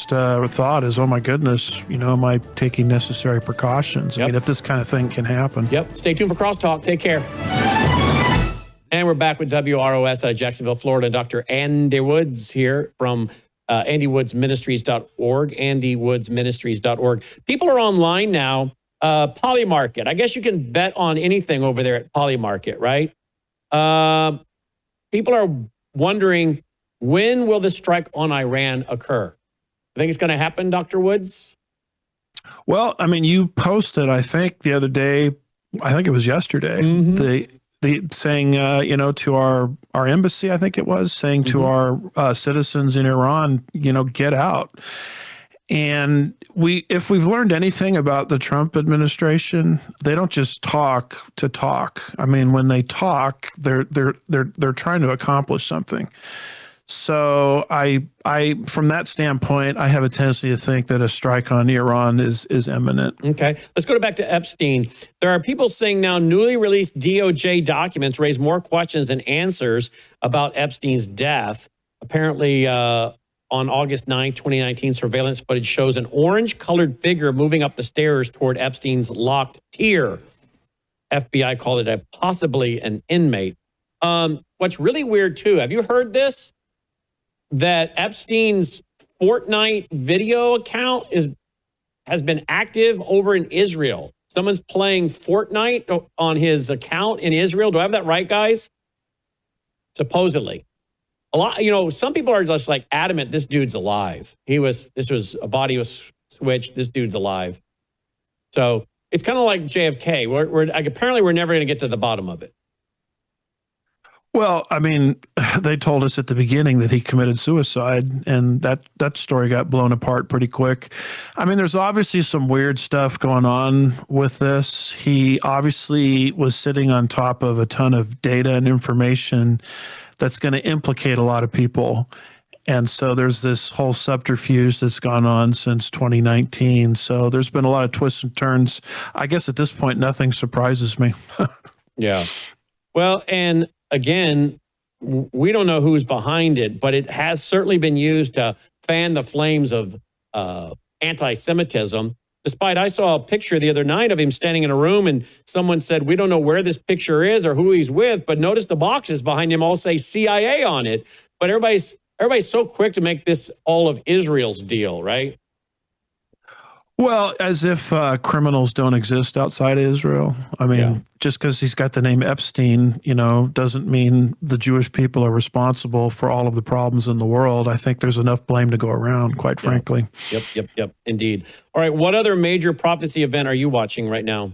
thought is, oh my goodness, am I taking necessary precautions? I mean, if this kind of thing can happen. Yep. Stay tuned for Crosstalk. Take care. And we're back with WROS out of Jacksonville, Florida. Dr. Andy Woods here from andywoodsministries.org, andywoodsministries.org. People are online now. Polymarket. I guess you can bet on anything over there at Polymarket, right? People are wondering, when will the strike on Iran occur? I think it's going to happen, Dr. Woods? Well, I mean, you posted, I think, the other day, I think it was yesterday, the saying, to our embassy, I think it was, saying to our citizens in Iran, get out. And if we've learned anything about the Trump administration, they don't just talk to talk. I mean, when they talk, they're trying to accomplish something. So I from that standpoint, I have a tendency to think that a strike on Iran is imminent. Okay, let's go back to Epstein. There are people saying now newly released DOJ documents raise more questions than answers about Epstein's death. Apparently, on August 9th, 2019, surveillance footage shows an orange-colored figure moving up the stairs toward Epstein's locked tier. FBI called it possibly an inmate. What's really weird, too, have you heard this? That Epstein's Fortnite video account has been active over in Israel. Someone's playing Fortnite on his account in Israel. Do I have that right, guys? Supposedly. A lot, some people are just like adamant this dude's alive. A body was switched. This dude's alive. So it's kind of like JFK. Apparently we're never going to get to the bottom of it. Well, I mean, they told us at the beginning that he committed suicide, and that story got blown apart pretty quick. I mean, there's obviously some weird stuff going on with this. He obviously was sitting on top of a ton of data and information that's going to implicate a lot of people. And so there's this whole subterfuge that's gone on since 2019. So there's been a lot of twists and turns. I guess at this point, nothing surprises me. Yeah. Well, and again, we don't know who's behind it, but it has certainly been used to fan the flames of anti-Semitism. Despite I saw a picture the other night of him standing in a room and someone said, we don't know where this picture is or who he's with, but notice the boxes behind him all say CIA on it. But everybody's so quick to make this all of Israel's deal, right? Well, as if criminals don't exist outside of Israel. I mean, just because he's got the name Epstein, doesn't mean the Jewish people are responsible for all of the problems in the world. I think there's enough blame to go around, quite frankly. Yep. Indeed. All right. What other major prophecy event are you watching right now?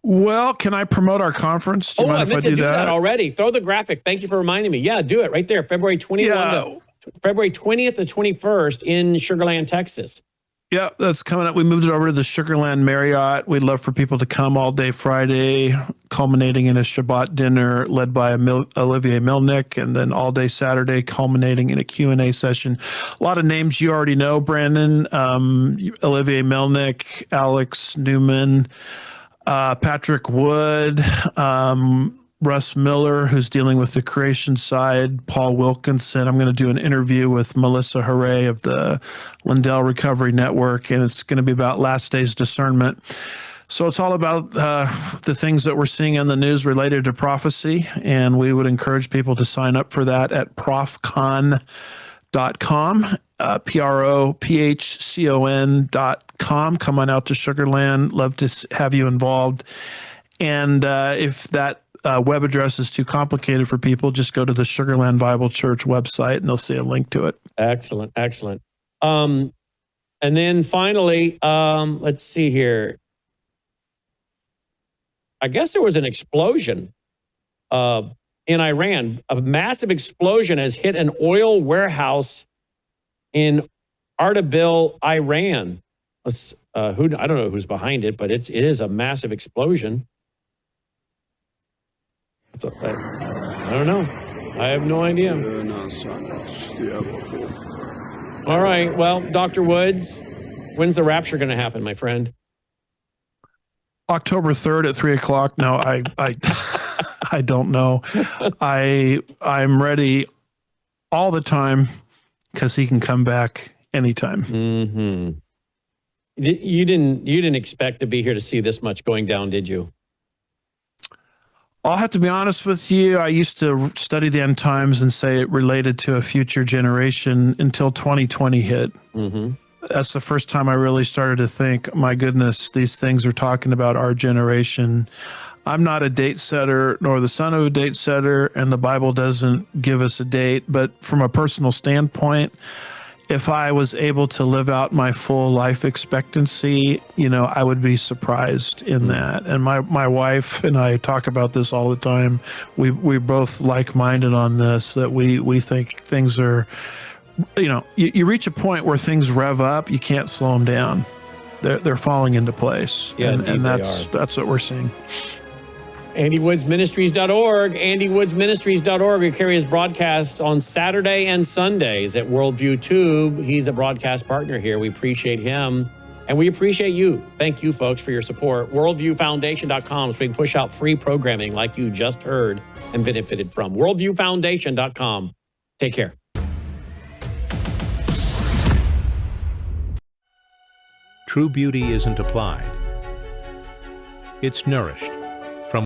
Well, can I promote our conference? Do you mind I meant if I to do that that already. Throw the graphic. Thank you for reminding me. Yeah, do it right there. February 20th to 21st in Sugar Land, Texas. Yeah, that's coming up. We moved it over to the Sugar Land Marriott. We'd love for people to come all day Friday, culminating in a Shabbat dinner led by Olivier Milnick, and then all day Saturday, culminating in a Q&A session. A lot of names you already know, Brandon. Olivier Milnick, Alex Newman, Patrick Wood, Russ Miller, who's dealing with the creation side, Paul Wilkinson. I'm going to do an interview with Melissa Hooray of the Lindell Recovery Network, and it's going to be about last days discernment. So it's all about the things that we're seeing in the news related to prophecy, and we would encourage people to sign up for that at profcon.com, PROPHCON.com. Come on out to Sugar Land. Love to have you involved. And if that web address is too complicated for people, just go to the Sugar Land Bible Church website and they'll see a link to it. Excellent. And then finally, let's see here. I guess there was an explosion in Iran. A massive explosion has hit an oil warehouse in Ardabil, Iran. I don't know who's behind it, but it is a massive explosion. I don't know. I have no idea. All right. Well, Dr. Woods, when's the rapture going to happen, my friend? October 3rd at 3:00. No, I don't know. I'm ready all the time because he can come back anytime. Mm-hmm. You didn't expect to be here to see this much going down, did you? I'll have to be honest with you. I used to study the end times and say it related to a future generation until 2020 hit. Mm-hmm. That's the first time I really started to think, my goodness, these things are talking about our generation. I'm not a date setter nor the son of a date setter, and the Bible doesn't give us a date. But from a personal standpoint, if I was able to live out my full life expectancy, I would be surprised in that. And my wife and I talk about this all the time. We both like-minded on this, that we think things are, you reach a point where things rev up, you can't slow them down. They're falling into place. Yeah, and that's what we're seeing. AndyWoodsMinistries.org. AndyWoodsMinistries.org. We carry his broadcasts on Saturday and Sundays at Worldview Tube. He's a broadcast partner here. We appreciate him. And we appreciate you. Thank you, folks, for your support. WorldviewFoundation.com, so we can push out free programming like you just heard and benefited from. WorldviewFoundation.com. Take care. True beauty isn't applied. It's nourished.